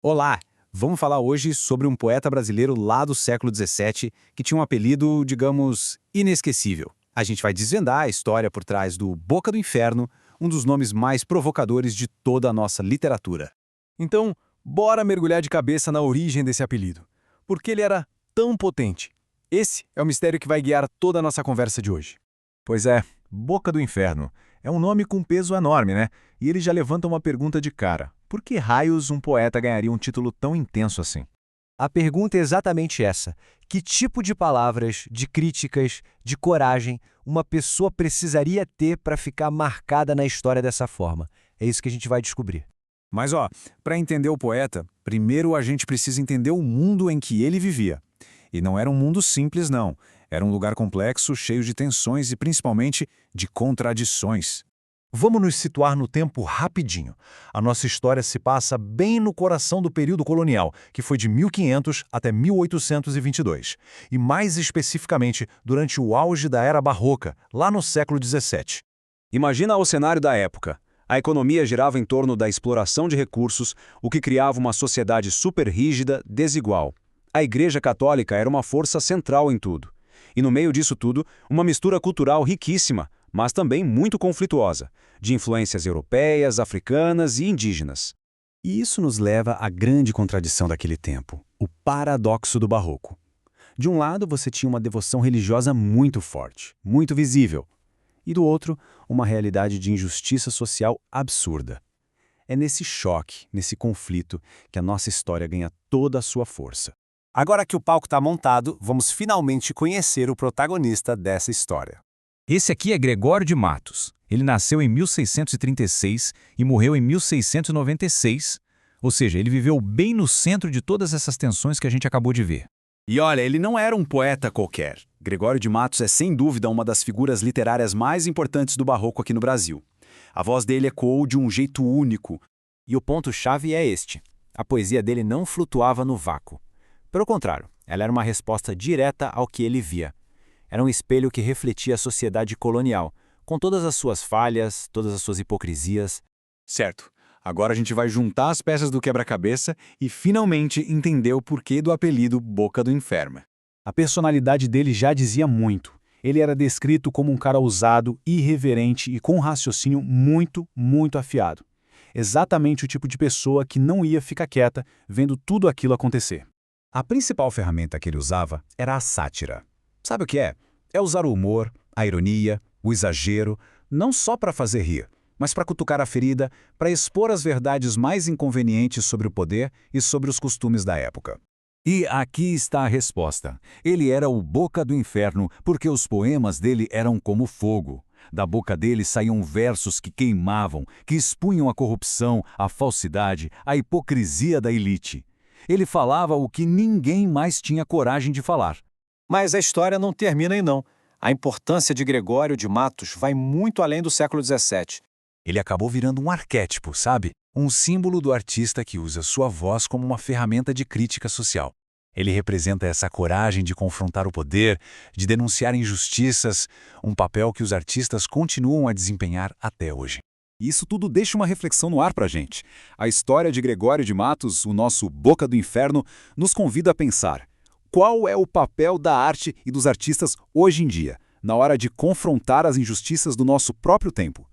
Olá! Vamos falar hoje sobre um poeta brasileiro lá do século XVII que tinha um apelido, digamos, inesquecível. A gente vai desvendar a história por trás do Boca do Inferno, um dos nomes mais provocadores de toda a nossa literatura. Então, bora mergulhar de cabeça na origem desse apelido. Por que ele era tão potente? Esse é o mistério que vai guiar toda a nossa conversa de hoje. Pois é, Boca do Inferno. É um nome com peso enorme, né? E ele já levanta uma pergunta de cara. Por que raios um poeta ganharia um título tão intenso assim? A pergunta é exatamente essa. Que tipo de palavras, de críticas, de coragem uma pessoa precisaria ter para ficar marcada na história dessa forma? É isso que a gente vai descobrir. Mas para entender o poeta, primeiro a gente precisa entender o mundo em que ele vivia. E não era um mundo simples, não. Era um lugar complexo, cheio de tensões e principalmente de contradições. Vamos nos situar no tempo rapidinho. A nossa história se passa bem no coração do período colonial, que foi de 1500 até 1822. E mais especificamente, durante o auge da Era Barroca, lá no século XVII. Imagina o cenário da época. A economia girava em torno da exploração de recursos, o que criava uma sociedade super rígida, desigual. A Igreja Católica era uma força central em tudo. E no meio disso tudo, uma mistura cultural riquíssima, mas também muito conflituosa, de influências europeias, africanas e indígenas. E isso nos leva à grande contradição daquele tempo, o paradoxo do Barroco. De um lado, você tinha uma devoção religiosa muito forte, muito visível, e do outro, uma realidade de injustiça social absurda. É nesse choque, nesse conflito, que a nossa história ganha toda a sua força. Agora que o palco está montado, vamos finalmente conhecer o protagonista dessa história. Esse aqui é Gregório de Matos. Ele nasceu em 1636 e morreu em 1696, ou seja, ele viveu bem no centro de todas essas tensões que a gente acabou de ver. E olha, ele não era um poeta qualquer. Gregório de Matos é sem dúvida uma das figuras literárias mais importantes do Barroco aqui no Brasil. A voz dele ecoou de um jeito único. E o ponto-chave é este. A poesia dele não flutuava no vácuo. Pelo contrário, ela era uma resposta direta ao que ele via. Era um espelho que refletia a sociedade colonial, com todas as suas falhas, todas as suas hipocrisias. Certo. Agora a gente vai juntar as peças do quebra-cabeça e finalmente entender o porquê do apelido Boca do Inferno. A personalidade dele já dizia muito. Ele era descrito como um cara ousado, irreverente e com um raciocínio muito afiado. Exatamente o tipo de pessoa que não ia ficar quieta vendo tudo aquilo acontecer. A principal ferramenta que ele usava era a sátira. Sabe o que é? É usar o humor, a ironia, o exagero, não só para fazer rir, mas para cutucar a ferida, para expor as verdades mais inconvenientes sobre o poder e sobre os costumes da época. E aqui está a resposta. Ele era o Boca do Inferno porque os poemas dele eram como fogo. Da boca dele saíam versos que queimavam, que expunham a corrupção, a falsidade, a hipocrisia da elite. Ele falava o que ninguém mais tinha coragem de falar. Mas a história não termina aí não. A importância de Gregório de Matos vai muito além do século XVII. Ele acabou virando um arquétipo, sabe? Um símbolo do artista que usa sua voz como uma ferramenta de crítica social. Ele representa essa coragem de confrontar o poder, de denunciar injustiças, um papel que os artistas continuam a desempenhar até hoje. Isso tudo deixa uma reflexão no ar pra gente. A história de Gregório de Matos, o nosso Boca do Inferno, nos convida a pensar: qual é o papel da arte e dos artistas hoje em dia, na hora de confrontar as injustiças do nosso próprio tempo?